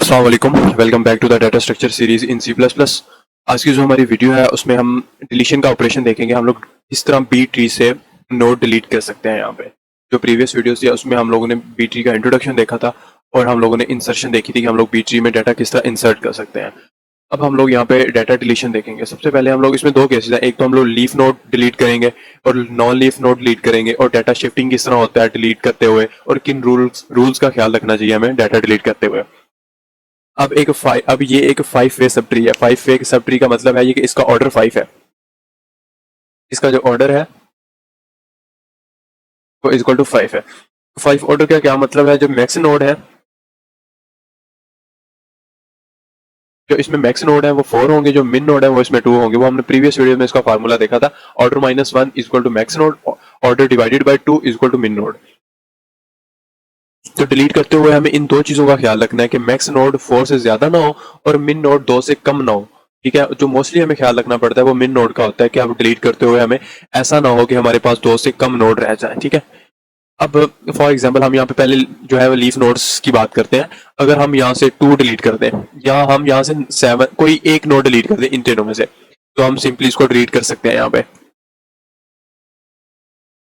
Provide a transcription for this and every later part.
अस्सलाम वालेकुम, welcome back to the data structure series in C++। आज की जो हमारी वीडियो है उसमें हम डिलीशन का ऑपरेशन देखेंगे। हम लोग किस तरह बी ट्री से नोड डिलीट कर सकते हैं। यहाँ पे जो प्रीवियस वीडियोस थी उसमें हम लोगों ने बी ट्री का इंट्रोडक्शन देखा था और हम लोगों ने इंसर्शन देखी थी कि हम लोग बी ट्री में डाटा किस तरह इंसर्ट कर सकते हैं। अब हम लोग यहाँ पे डाटा डिलीशन देखेंगे। सबसे पहले हम लोग इसमें दो केसेस हैं, एक तो हम लोग लीफ नोड डिलीट करेंगे और नॉन लीफ नोड डिलीट करेंगे, और डाटा शिफ्टिंग किस तरह होता है डिलीट करते हुए और किन रूल्स का ख्याल रखना चाहिए हमें डाटा डिलीट करते हुए। अब ये एक 5 वे सब ट्री है। 5 वे सब ट्री का मतलब है ये कि इसका ऑर्डर 5 है। इसका जो ऑर्डर है वो इक्वल टू 5 है। 5 ऑर्डर का क्या मतलब है, जो मैक्स नोड है, जो इसमें मैक्स नोड है वो 4 होंगे, जो मिन नोड है वो इसमें 2 होंगे। वो हमने प्रीवियस वीडियो में इसका फार्मूला देखा था, order -1 equal to max node, order divided by 2 equal to min node. तो डिलीट करते हुए हमें इन दो चीजों का ख्याल रखना है कि मैक्स नोड 4 से ज्यादा ना हो और मिन नोड 2 से कम ना हो। ठीक है, जो मोस्टली हमें ख्याल रखना पड़ता है वो मिन नोड का होता है कि अब डिलीट करते हुए हमें ऐसा ना हो कि हमारे पास 2 से कम नोड रह जाए। ठीक है, अब फॉर एग्जांपल हम यहाँ पे पहले जो है वो लीफ नोड्स की बात करते हैं। अगर हम यहाँ से 2 डिलीट कर दें या हम यहाँ से 7 कोई एक नोड डिलीट कर दें इन तीनों में से, तो हम सिंपली इसको डिलीट कर सकते हैं। यहाँ पे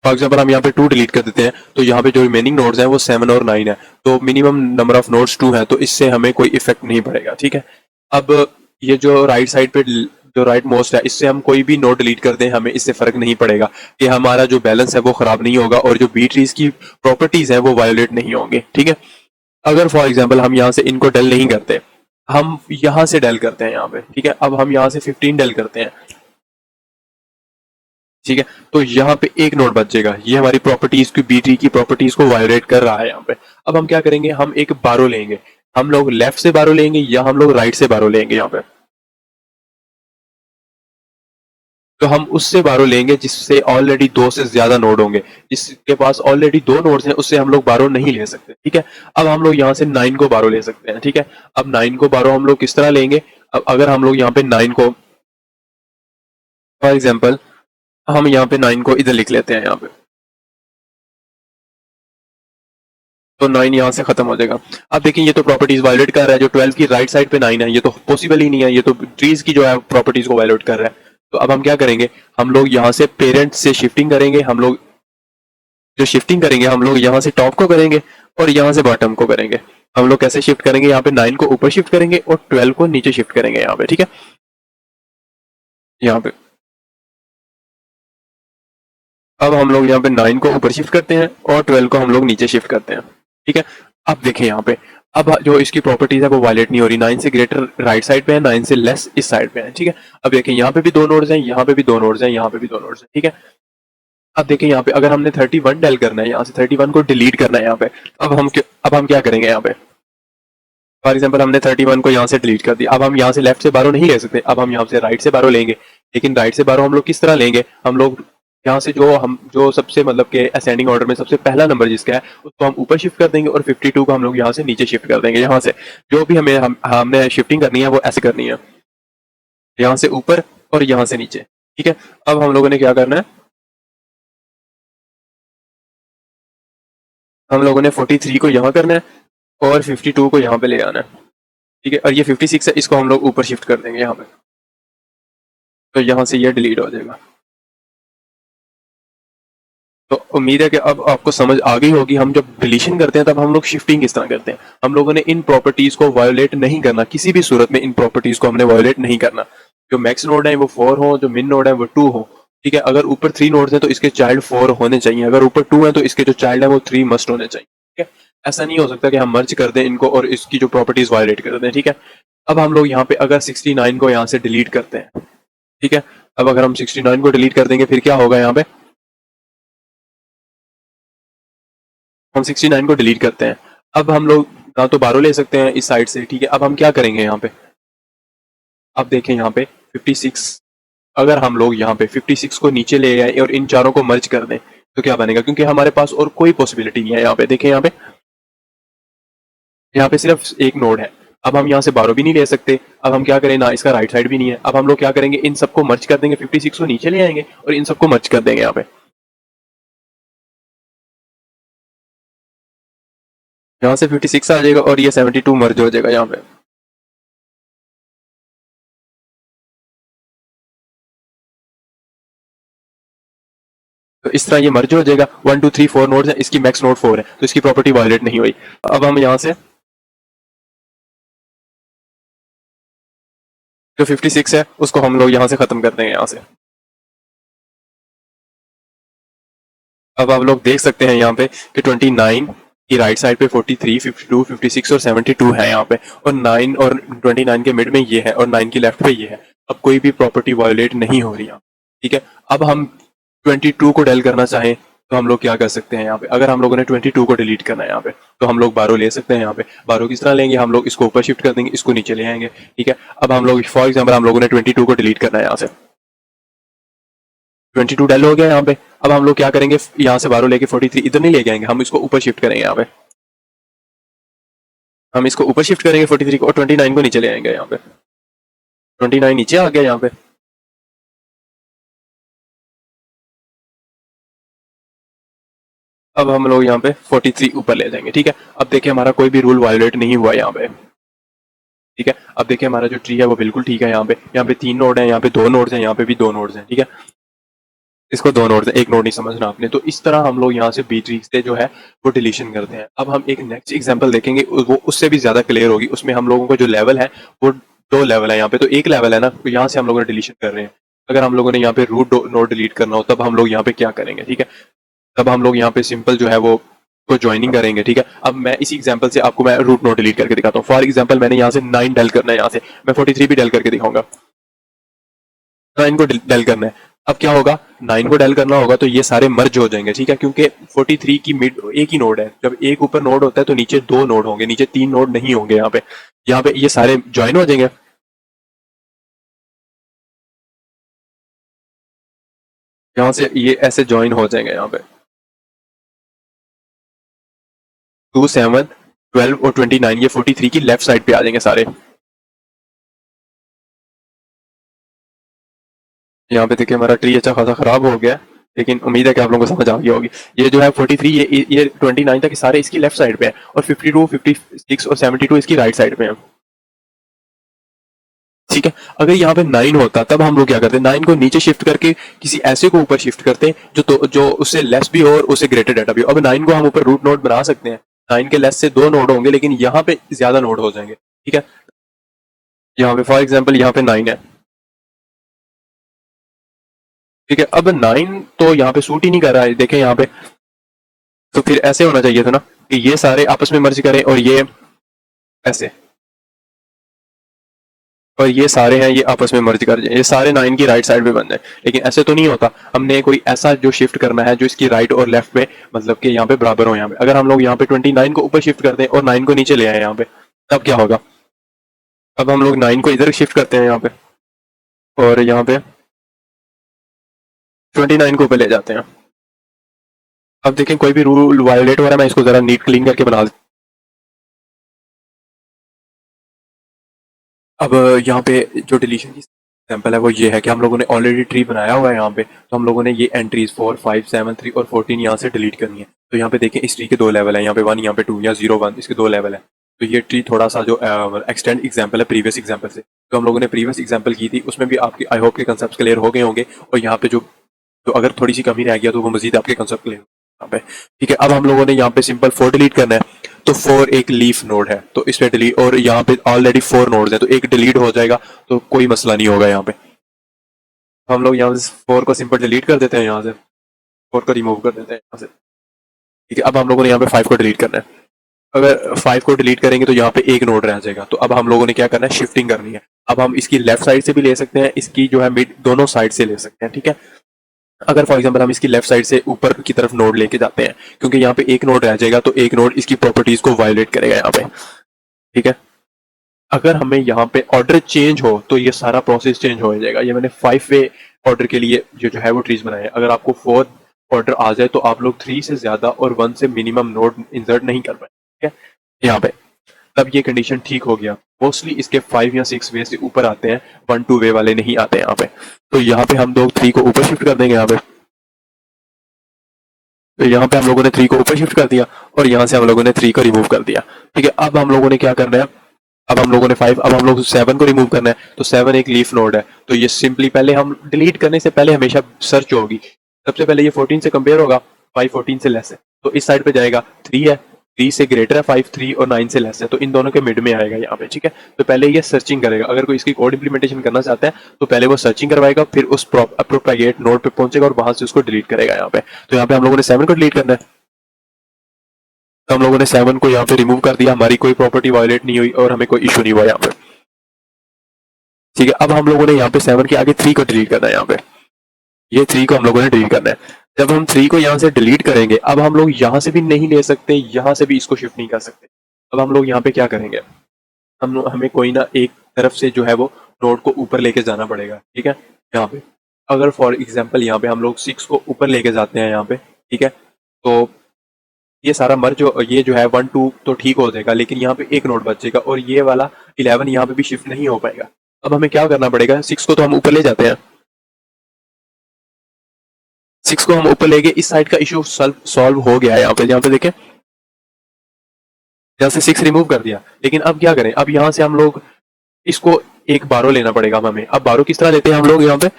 फॉर एग्जाम्पल हम यहाँ पे 2 डिलीट कर देते हैं, तो यहाँ पे जो रिमेनिंग नोड्स हैं वो 7 और 9 है, तो मिनिमम नंबर ऑफ नोड्स 2 है, तो इससे हमें कोई इफेक्ट नहीं पड़ेगा। ठीक है, अब ये जो राइट साइड पे जो राइट मोस्ट है, इससे हम कोई भी नोड डिलीट कर दें हमें इससे फर्क नहीं पड़ेगा कि हमारा जो बैलेंस है वो खराब नहीं होगा और जो बी ट्रीज की प्रॉपर्टीज है वो वायोलेट नहीं होंगे। ठीक है, अगर फॉर एग्जाम्पल हम यहाँ से इनको डेल नहीं करते, हम यहाँ से डेल करते हैं यहाँ पे। ठीक है, अब हम यहाँ से 15 डेल करते हैं। ठीक है, तो यहाँ पे एक नोड बच जाएगा, ये हमारी प्रॉपर्टीज की बी ट्री की प्रॉपर्टीज को वायोलेट कर रहा है यहाँ पे। अब हम क्या करेंगे, हम एक बारो लेंगे, हम लोग लेफ्ट से बारो लेंगे या हम लोग राइट से बारो लेंगे। यहाँ पे तो हम उससे बारो लेंगे जिससे ऑलरेडी 2 से ज्यादा नोड होंगे। जिसके पास ऑलरेडी 2 नोड्स हैं उससे हम लोग बारो नहीं ले सकते। ठीक है, अब हम लोग यहाँ से 9 को बारो ले सकते हैं। ठीक है, अब 9 को बारो हम लोग किस तरह लेंगे, अब अगर हम लोग यहाँ पे 9 को फॉर एग्जाम्पल हम यहाँ पे 9 को इधर लिख लेते हैं यहाँ पे, तो 9 यहाँ से खत्म हो जाएगा। अब देखिए ये तो प्रॉपर्टीज वायलेट कर रहा है, जो 12 की राइट साइड पे 9 है, ये तो पॉसिबल ही नहीं है, ये तो ट्रीज की जो है प्रॉपर्टीज को वायलेट कर रहा है। तो अब हम क्या करेंगे, हम लोग यहाँ से पेरेंट से शिफ्टिंग करेंगे। हम लोग जो शिफ्टिंग करेंगे हम लोग यहाँ से टॉप को करेंगे और यहाँ से बॉटम को करेंगे। हम लोग कैसे शिफ्ट करेंगे, यहाँ पे 9 को ऊपर शिफ्ट करेंगे और 12 को नीचे शिफ्ट करेंगे यहाँ पे। ठीक है, यहाँ पे अब हम लोग यहाँ पे 9 को ऊपर शिफ्ट करते हैं और 12 को हम लोग नीचे शिफ्ट करते हैं। ठीक है, अब देखें यहाँ पे, अब जो इसकी प्रॉपर्टीज है वो वायलेट नहीं हो रही। 9 से ग्रेटर राइट साइड पे है, 9 से लेस इस साइड पे है। ठीक है, अब देखें यहाँ पे भी 2 नोड्स हैं, यहाँ पे भी 2 नोड्स हैं, यहाँ पे भी 2 नोड्स हैं। ठीक है, अब देखें यहाँ पे अगर हमने 31 डेल करना है, यहाँ से 31 को डिलीट करना है यहाँ पे, अब हम क्या करेंगे, यहाँ पे फॉर एग्जाम्पल हमने 31 को यहाँ से डिलीट कर दिया। अब हम यहाँ से लेफ्ट से बारो नहीं ले सकते, अब हम यहाँ से राइट से बारो लेंगे। लेकिन राइट से बारो हम लोग किस तरह लेंगे, हम लोग यहाँ से जो सबसे मतलब के असेंडिंग ऑर्डर में सबसे पहला नंबर जिसका है उसको हम ऊपर शिफ्ट कर देंगे और 52 को हम लोग यहाँ से नीचे शिफ्ट कर देंगे। यहाँ से जो भी हमने शिफ्टिंग करनी है वो ऐसे करनी है, यहाँ से ऊपर और यहाँ से नीचे। ठीक है, अब हम लोगों ने क्या करना है, हम लोगों ने 43 को यहाँ करना है और 52 को यहाँ पे ले आना है। ठीक है, और ये 56 है, इसको हम लोग ऊपर शिफ्ट कर देंगे यहाँ पे, तो यहाँ से ये डिलीट हो जाएगा। तो उम्मीद है कि अब आपको समझ आ गई होगी, हम जब डिलीशन करते हैं तब हम लोग शिफ्टिंग किस तरह करते हैं। हम लोगों ने इन प्रॉपर्टीज को वायोलेट नहीं करना, किसी भी सूरत में इन प्रॉपर्टीज को हमने वायोलेट नहीं करना। जो मैक्स नोड है वो 4 हो, जो मिन नोड है वो 2 हो। ठीक है, अगर ऊपर 3 नोड्स हैं तो इसके चाइल्ड 4 होने चाहिए, अगर ऊपर 2 है तो इसके जो चाइल्ड है वो 3 मस्ट होने चाहिए। ठीक है, ऐसा नहीं हो सकता कि हम मर्ज कर दें इनको और इसकी जो प्रॉपर्टीज वायोलेट कर दें। ठीक है, अब हम लोग यहाँ पे अगर 69 को यहाँ से डिलीट करते हैं, ठीक है, अब अगर हम 69 को डिलीट कर देंगे फिर क्या होगा, यहाँ पे हम 69 को डिलीट करते हैं। अब हम लोग ना तो बारो ले सकते हैं इस साइड से। ठीक है, अब हम क्या करेंगे यहाँ पे, अब देखें यहाँ पे 56, अगर हम लोग यहाँ पे 56 को नीचे ले आए और इन चारों को मर्ज कर दें तो क्या बनेगा, क्योंकि हमारे पास और कोई पॉसिबिलिटी नहीं है। यहाँ पे देखें, यहाँ पे सिर्फ एक नोड है। अब हम यहाँ से बारो भी नहीं ले सकते, अब हम क्या करें, ना इसका राइट साइड भी नहीं है। अब हम लोग क्या करेंगे, इन सबको मर्ज कर देंगे, 56 को नीचे ले आएंगे और इन सबको मर्ज कर देंगे यहाँ पे। यहाँ से 56 आ जाएगा और ये 72 मर्ज हो जाएगा यहाँ पे। तो इस तरह ये मर्ज हो जाएगा। 1 2 3 4 नोड्स है, इसकी मैक्स नोड 4 है, तो इसकी प्रॉपर्टी वायलेट नहीं हुई। अब हम यहाँ से जो 56 है उसको हम लोग यहाँ से खत्म कर देंगे यहाँ से। अब आप लोग देख सकते हैं यहाँ पे कि 29 की राइट साइड पे 43, 52, 56 और 72 है यहाँ पे, और 9 और 29 के मिड में ये है और 9 की लेफ्ट पे ये है। अब कोई भी प्रॉपर्टी वायोलेट नहीं हो रही यहाँ, ठीक है। अब हम 22 को डेल करना चाहें तो हम लोग क्या कर सकते हैं यहाँ पे, अगर हम लोगों ने 22 को डिलीट करना है यहाँ पे तो हम लोग 12 ले सकते हैं यहाँ पे। 12 किस तरह लेंगे, हम लोग इसको ऊपर शिफ्ट कर देंगे, इसको नीचे ले आएंगे, ठीक है। अब हम लोग फॉर एग्जाम्पल हम लोगों ने 22 को डिलीट करना है यहाँ से, 22 डेल हो गया यहाँ पे। अब हम लोग क्या करेंगे, यहाँ से 12 लेके 43 इधर नहीं लेके आएंगे, हम इसको ऊपर शिफ्ट करेंगे यहाँ पे, हम इसको ऊपर शिफ्ट करेंगे 43 को, और 29 को नीचे ले आएंगे यहाँ पे। 29 नीचे आ गया यहाँ पे। अब हम लोग यहाँ पे 43 ऊपर ले जाएंगे, ठीक है। अब देखिए हमारा कोई भी रूल वायोलेट नहीं हुआ यहाँ पे, ठीक है। अब देखिए हमारा जो ट्री है वो बिल्कुल ठीक है। यहाँ पे 3 नोड है, यहाँ पे 2 नोड्स हैं, यहाँ पे भी 2 नोड्स हैं, ठीक है। इसको 2 नोड्स है, एक नोड नहीं समझना आपने। तो इस तरह हम लोग यहाँ से बी ट्री से जो है वो डिलीशन करते हैं। अब हम एक नेक्स्ट एग्जांपल देखेंगे, वो उससे भी ज्यादा क्लियर होगी। उसमें हम लोगों का जो लेवल है वो 2 लेवल है यहाँ पे, तो एक लेवल है ना, तो यहाँ से हम लोगों ने डिलीशन कर रहे हैं। अगर हम लोगों ने यहाँ पे रूट नोड डिलीट करना हो तब हम लोग यहाँ पे क्या करेंगे, ठीक है। तब हम लोग यहाँ पे सिंपल जो है वो को ज्वाइनिंग करेंगे, ठीक है। अब मैं इसी एग्जांपल से आपको मैं रूट नोड डिलीट करके दिखाता हूँ। फॉर एग्जांपल मैंने यहाँ से 9 डेल करना है, यहाँ से मैं 43 भी डेल करके दिखाऊंगा। 9 को डेल करना है। अब क्या होगा, 9 को डेल करना होगा तो ये सारे मर्ज हो जाएंगे, ठीक है, क्योंकि 43 की मिड एक ही नोड है। जब एक ऊपर नोड होता है तो नीचे 2 नोड होंगे, नीचे 3 नोड नहीं होंगे। यहाँ पे ये सारे ज्वाइन हो जाएंगे। यहाँ से ये ऐसे ज्वाइन हो जाएंगे यहाँ पे। 2 7 12 और 29 ये 43 की लेफ्ट साइड पे आ जाएंगे सारे। यहाँ पे देखिए हमारा ट्री अच्छा खासा खराब हो गया, लेकिन उम्मीद है कि आप लोगों को समझ आ गई होगी। ये जो है 43 ये 29 तक सारे इसकी लेफ्ट साइड पे है, और 52 56 और 72 इसकी राइट साइड पे है, ठीक है। अगर यहाँ पे 9 होता तब हम लोग क्या करते, 9 को नीचे शिफ्ट करके किसी ऐसे को ऊपर शिफ्ट करते जो उससे लेस भी हो और उससे ग्रेटर डाटा भी हो। अब 9 को हम ऊपर रूट नोड बना सकते हैं, 9 के लेस से 2 नोड होंगे, लेकिन यहाँ पे ज्यादा नोड हो जाएंगे, ठीक है। यहाँ पे फॉर एग्जाम्पल यहाँ पे 9 है, ठीक है। अब 9 तो यहाँ पे सूट ही नहीं कर रहा है, देखें यहाँ पे। तो फिर ऐसे होना चाहिए था ना कि ये सारे आपस में मर्ज करें, और ये ऐसे, और ये सारे हैं ये आपस में मर्ज कर जाए, ये सारे 9 की राइट साइड पे बन जाए। लेकिन ऐसे तो नहीं होता, हमने कोई ऐसा जो शिफ्ट करना है जो इसकी राइट और लेफ्ट पे मतलब कि यहाँ पे बराबर हो। यहाँ पे अगर हम लोग यहाँ पे 29 को ऊपर शिफ्ट कर दें और 9 को नीचे ले आए यहाँ पे, तब क्या होगा। अब हम लोग 9 को इधर शिफ्ट करते हैं यहाँ पे, और यहाँ पे 29 को ऊपर ले जाते हैं। अब देखें कोई भी रूल वायोलेट हो रहा है, मैं इसको जरा नीट क्लीन करके बना देता। अब यहाँ पे जो डिलीशन की एग्जाम्पल है वो ये है कि हम लोगों ने ऑलरेडी ट्री बनाया हुआ है यहाँ पे, तो हम लोगों ने ये एंट्रीज 4 5 7 3 और 14 यहाँ से डिलीट करनी है। तो यहाँ पे देखें इस ट्री के 2 लेवल है, यहाँ पे 1 यहाँ पे 2 या 0 1 इसके 2 लेवल है। तो ये ट्री थोड़ा सा जो एक्सटेंड एग्जाम्पल है प्रीवियस एग्जाम्पल से, तो हम लोगों ने प्रीवियस एग्जाम्पल की थी उसमें भी आपकी आई होप के कंसेप्ट क्लियर हो गए होंगे, और यहाँ पे जो तो अगर थोड़ी सी कमी रह गया तो वो मजीद आपके कंसेप्ट क्लियर यहाँ पे, ठीक है। अब हम लोगों ने यहाँ पे सिंपल 4 डिलीट करना है, तो 4 एक लीफ नोड है तो इस पे डिलीट, और यहाँ पे ऑलरेडी 4 नोड्स है तो एक डिलीट हो जाएगा, तो कोई मसला नहीं होगा यहाँ पे। हम लोग यहाँ से 4 को सिंपल डिलीट कर देते हैं, यहाँ से 4 को रिमूव कर देते हैं यहाँ से, ठीक है। अब हम लोगों ने यहाँ पे 5 को डिलीट करना है। अगर 5 को डिलीट करेंगे तो यहाँ पे एक नोड रह जाएगा, तो अब हम लोगों ने क्या करना है, शिफ्टिंग करनी है। अब हम इसकी लेफ्ट साइड से भी ले सकते हैं, इसकी जो है मिड दोनों साइड से ले सकते हैं, ठीक है। अगर फॉर एग्जांपल हम इसकी लेफ्ट साइड से ऊपर की तरफ नोड लेके जाते हैं, क्योंकि यहाँ पे एक नोड रह जाएगा तो एक नोड इसकी प्रॉपर्टीज को वायोलेट करेगा यहाँ पे, ठीक है। अगर हमें यहाँ पे ऑर्डर चेंज हो तो ये सारा प्रोसेस चेंज हो जाएगा। ये मैंने 5 वे ऑर्डर के लिए जो है वो ट्रीज बनाए हैं। अगर आपको 4 ऑर्डर आ जाए तो आप लोग 3 से ज्यादा और 1 से मिनिमम नोड इंसर्ट नहीं कर पाए, ठीक है। यहाँ पे तब ये कंडीशन ठीक हो गया। मोस्टली इसके 5 या 6 वे से ऊपर आते हैं, 1 2 वे वाले नहीं आते यहाँ पे। तो यहाँ पे हम लोग 3 को ऊपर शिफ्ट कर देंगे यहाँ पे, तो यहाँ पे हम लोगों ने 3 को ऊपर शिफ्ट कर दिया और यहाँ से हम लोगों ने 3 को रिमूव कर दिया। ठीक है, अब हम लोगों ने क्या करना है, अब हम लोगों ने 5, अब हम लोग 7 को रिमूव करना है। तो 7 एक लीफ नोड है, तो ये सिंपली पहले हम डिलीट करने से पहले हमेशा सर्च होगी। सबसे पहले ये 14 से कंपेयर होगा, 5 14 से लेस है, तो इस साइड पे जाएगा। 3 है, 3 से ग्रेटर है 5, 3 और 9 से लेस है, तो इन दोनों के मिड में आएगा यहाँ पे। ठीक है, तो पहले ये सर्चिंग करेगा। अगर कोई इसकी कोड इंप्लीमेंटेशन करना चाहता है तो पहले वो सर्चिंग करवाएगा, फिर उस अप्रोप्रिएट नोड पे पहुंचेगा और वहां से उसको डिलीट करेगा यहाँ पे। तो यहाँ पे हम लोगों ने 7 को डिलीट करना है, तो हम लोगों ने 7 को यहाँ पे रिमूव कर दिया, हमारी कोई प्रॉपर्टी वायलेट नहीं हुई और हमें कोई इशू नहीं हुआ यहाँ पे। ठीक है, अब हम लोगों ने यहाँ पे 7 के आगे 3 को डिलीट करना है। यहाँ पे ये 3 को हम लोगों ने डिलीट करना है। जब हम 3 को यहाँ से डिलीट करेंगे, अब हम लोग यहाँ से भी नहीं ले सकते, यहाँ से भी इसको शिफ्ट नहीं कर सकते। अब हम लोग यहाँ पे क्या करेंगे, हमें कोई ना एक तरफ से जो है वो नोड को ऊपर लेके जाना पड़ेगा। ठीक है, यहाँ पे अगर फॉर एग्जाम्पल यहाँ पे हम लोग 6 को ऊपर लेके जाते हैं यहाँ पे, ठीक है, तो ये सारा मर्ज ये जो है 1 2 तो ठीक हो जाएगा, लेकिन यहाँ पे एक नोड बचेगा और ये वाला 11 यहाँ पे भी शिफ्ट नहीं हो पाएगा। अब हमें क्या करना पड़ेगा, 6 को तो हम ऊपर ले जाते हैं, 6 को हम ऊपर ले गए, इस साइड का इशू सॉल्व हो गया है। यहाँ पे देखें, यहाँ से 6 रिमूव कर दिया, लेकिन अब क्या करें, अब यहाँ से हम लोग इसको एक बारो लेना पड़ेगा हमें। अब बारो किस तरह लेते हैं हम लोग, यहाँ पे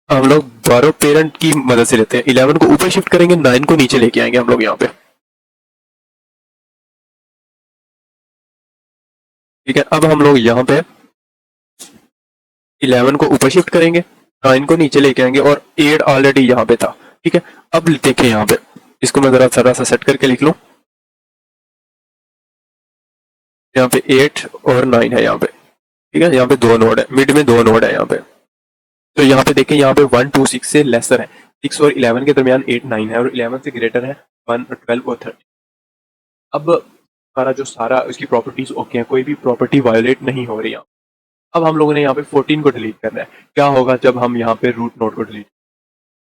हम लोग बारो पेरेंट की मदद से लेते हैं। 11 को ऊपर शिफ्ट करेंगे, 9 को नीचे लेके आएंगे हम लोग यहाँ पे। ठीक है, अब हम लोग यहाँ पे 11 को ऊपर शिफ्ट करेंगे, 9 को नीचे लेके आएंगे और 8 ऑलरेडी यहाँ पे था। ठीक है, अब देखें यहाँ पे, इसको मैं जरा सा सेट करके लिख लूं। यहाँ पे 8 और 9 है यहाँ पे। ठीक है, यहाँ पे 2 नोड है, मिड में 2 नोड है यहाँ पे। तो यहाँ पे देखें, यहाँ पे 1 2 6 से लेसर है, 6 और 11 के दरमियान 8 9 है और 11 से ग्रेटर है 1 और 12 और 13। अब हमारा जो सारा उसकी प्रॉपर्टीज ओके है, कोई भी प्रॉपर्टी वायोलेट नहीं हो रही है। अब हम लोगों ने यहाँ पे 14 को डिलीट करना है। क्या होगा जब हम यहाँ पे रूट नोड को डिलीट,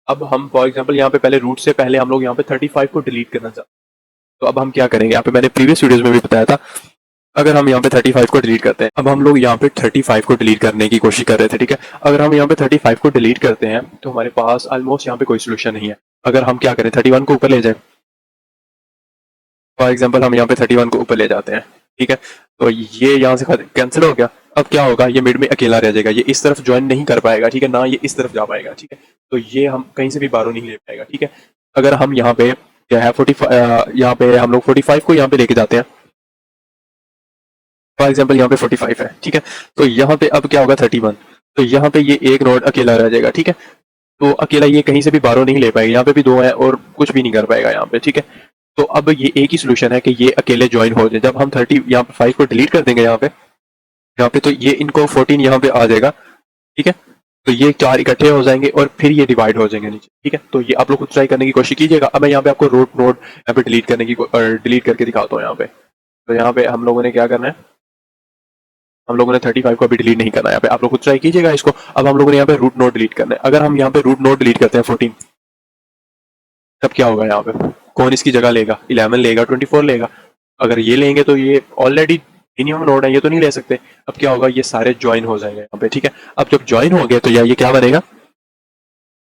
अब हम फॉर एग्जांपल यहाँ पे पहले रूट से पहले हम लोग यहाँ पे 35 को डिलीट करना चाहते हैं। तो अब हम क्या करेंगे, यहाँ पे मैंने प्रीवियस वीडियोस में भी बताया था, अगर हम यहाँ पे 35 को डिलीट करते हैं, अब हम लोग यहाँ पे 35 को डिलीट करने की कोशिश कर रहे थे। ठीक है, अगर हम यहाँ पे 35 को डिलीट करते हैं तो हमारे पास ऑलमोस्ट यहाँ पे कोई सोल्यूशन नहीं है। अगर हम क्या करें, 31 को ऊपर ले जाए, फॉर एग्जाम्पल हम यहाँ पे 31 को ऊपर ले जाते हैं। ठीक है, तो ये यहाँ से कैंसिल हो गया। अब क्या होगा, ये मिड में अकेला रह जाएगा, ये इस तरफ ज्वाइन नहीं कर पाएगा। ठीक है ना, ये इस तरफ जा पाएगा। ठीक है, तो ये हम कहीं से भी बारो नहीं ले पाएगा। ठीक है, अगर हम यहाँ पे क्या है 45, यहाँ पे हम लोग 45 को यहाँ पे लेके जाते हैं, फॉर एग्जाम्पल यहाँ पे 45 है। ठीक है, तो यहाँ पे अब क्या होगा 31, तो यहाँ पे ये एक नोड अकेला रह जाएगा। ठीक है, तो अकेला ये कहीं से भी बारो नहीं ले पाएगा, यहाँ पे भी 2 है और कुछ भी नहीं कर पाएगा यहाँ पे। ठीक है, तो अब ये एक ही सोल्यूशन है कि ये अकेले ज्वाइन हो जाए। जब हम 30 यहाँ पे 5 को डिलीट कर देंगे यहाँ पे तो ये इनको 14 यहाँ पे आ जाएगा। ठीक है, तो ये 4 इकट्ठे हो जाएंगे और फिर ये डिवाइड हो जाएंगे नीचे। ठीक है, तो ये आप लोग खुद ट्राई करने की कोशिश कीजिएगा। अब मैं यहाँ पे आपको रूट नोड यहाँ पे डिलीट करने की डिलीट करके दिखाता हूँ यहाँ पे। तो यहाँ पे हम लोगों ने क्या करना है, हम लोगों ने 35 को अभी डिलीट नहीं करना है यहाँ पे, आप लोग खुद ट्राई कीजिएगा इसको। अब हम लोगों ने यहाँ पे रूट नोड डिलीट करना है। अगर हम यहाँ पे रूट नोड डिलीट करते हैं 14, तब क्या होगा, यहाँ पे कौन इसकी जगह लेगा, 11 लेगा, 24 लेगा। अगर ये लेंगे तो ये ऑलरेडी मिनिमम नोड है, ये तो नहीं ले सकते। अब क्या होगा, ये सारे ज्वाइन हो जाएंगे यहाँ पे। ठीक है, अब जब ज्वाइन हो गए तो ये क्या बनेगा,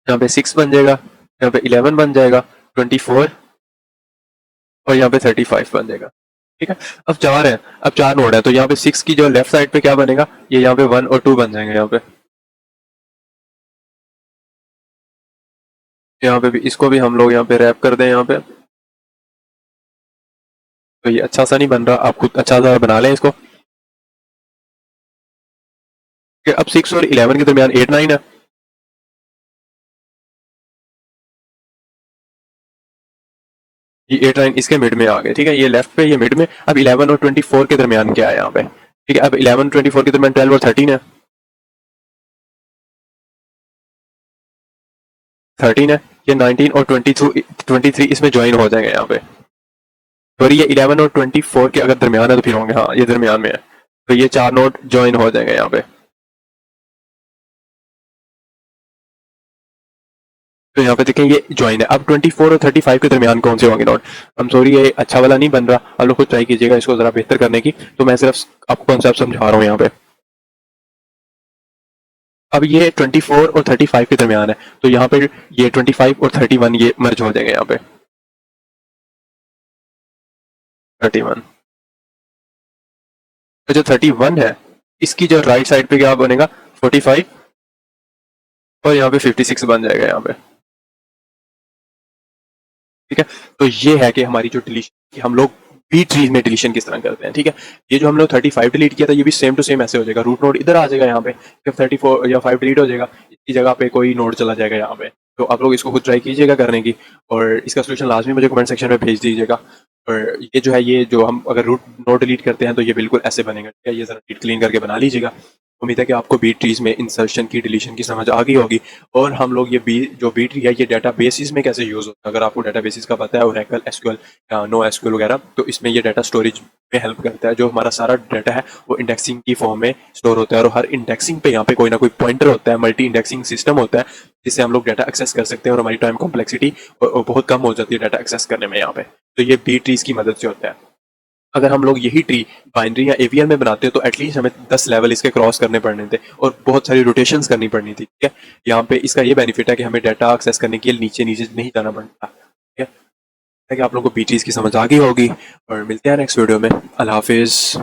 यहाँ पे 6 बन जाएगा, यहाँ पे 11 बन जाएगा, 24 और यहाँ पे 35 बन जाएगा। ठीक है, अब 4 है, अब 4 नोड है, तो यहाँ पे 6 की जो लेफ्ट साइड पे क्या बनेगा, ये यहाँ पे 1 और 2 बन जाएंगे। यहाँ पे भी इसको भी हम लोग यहाँ पे रैप कर दें यहाँ पे, तो ये अच्छा सा नहीं बन रहा, आप खुद अच्छा सा बना लें इसको। अब 6 और 11 के दरमियान 8 9 है, ये 8 9 इसके मिड में आ गए। ठीक है, ये लेफ्ट पे, ये मिड में। अब 11 और 24 के दरमियान क्या है यहाँ पे, ठीक है, अब 11 24 के दरमियान 12 और 13 है, 13 है, ये 19 और 23 इसमें ज्वाइन हो जाएंगे यहाँ पे। सॉरी, ये 11 और 24 के अगर दरमियान है तो फिर होंगे, हाँ ये दरमियान में है, तो ये 4 नोट ज्वाइन हो जाएंगे यहाँ पे। तो यहाँ पे देखें ये ज्वाइन है। अब 24 और 35 के दरमियान कौन से होंगे नोट, हम सॉरी ये अच्छा वाला नहीं बन रहा, आप लोग खुद ट्राई कीजिएगा इसको जरा बेहतर करने की। तो मैं सिर्फ आपको कॉन्सेप्ट समझा रहा हूँ यहाँ पे। अब ये 24 और 35 के दरमियान है, तो यहाँ पे ये 25 और 31 ये मर्ज हो जाएंगे यहाँ पे। 31। तो जो 31 है इसकी जो राइट साइड पे क्या बनेगा 45 और यहाँ पे 56 बन जाएगा यहाँ पे। ठीक है, तो ये है कि हमारी जो डिलीशन हम लोग बी ट्रीज में डिलीशन किस तरह करते हैं। ठीक है, ये जो हम लोग 35 डिलीट किया था ये भी सेम टू सेम ऐसे हो जाएगा। रूट नोड इधर आ जाएगा यहाँ पे, जब 34 या 5 डिलीट हो जाएगा इसकी जगह पे कोई नोड चला जाएगा यहाँ पे। तो आप लोग इसको खुद ट्राई कीजिएगा करने की और इसका सोल्यूशन लाजमी मुझे कमेंट सेक्शन में भेज दीजिएगा। और ये जो है ये जो हम अगर रूट नोड डिलीट करते हैं तो ये बिल्कुल ऐसे बनेगा। ठीक है, ये जरा नीट क्लीन करके बना लीजिएगा। उम्मीद है कि आपको बी ट्रीज में इंसर्शन की डिलीशन की समझ आ गई होगी। और हम लोग ये बी ट्री है ये डाटा बेसिस में कैसे यूज होता है, अगर आपको डाटा बेसिस का पता है ओरेकल एसक्यूएल नो एसक्यूएल वगैरह, तो इसमें ये डाटा स्टोरेज में हेल्प करता है। जो हमारा सारा डाटा है वो इंडेक्सिंग की फॉर्म में स्टोर होता है और हर इंडेक्सिंग पे यहाँ पे कोई ना कोई पॉइंटर होता है, मल्टी इंडेक्सिंग सिस्टम होता है जिससे हम लोग डाटा एक्सेस कर सकते हैं और हमारी टाइम कॉम्प्लेक्सिटी बहुत कम हो जाती है डाटा एक्सेस करने में यहाँ पे। तो ये बी ट्रीज की मदद से होता है। अगर हम लोग यही ट्री बाइनरी या एवीआर में बनाते हैं तो एटलीस्ट हमें 10 लेवल इसके क्रॉस करने पड़ने थे और बहुत सारी रोटेशंस करनी पड़नी थी। ठीक है, यहाँ पे इसका ये बेनिफिट है कि हमें डाटा एक्सेस करने के लिए नीचे नीचे नहीं जाना पड़ता। ठीक है, ताकि आप लोगों को बीटीज की समझ आ गई होगी और मिलते हैं नेक्स्ट वीडियो में। अल्लाह हाफिज़।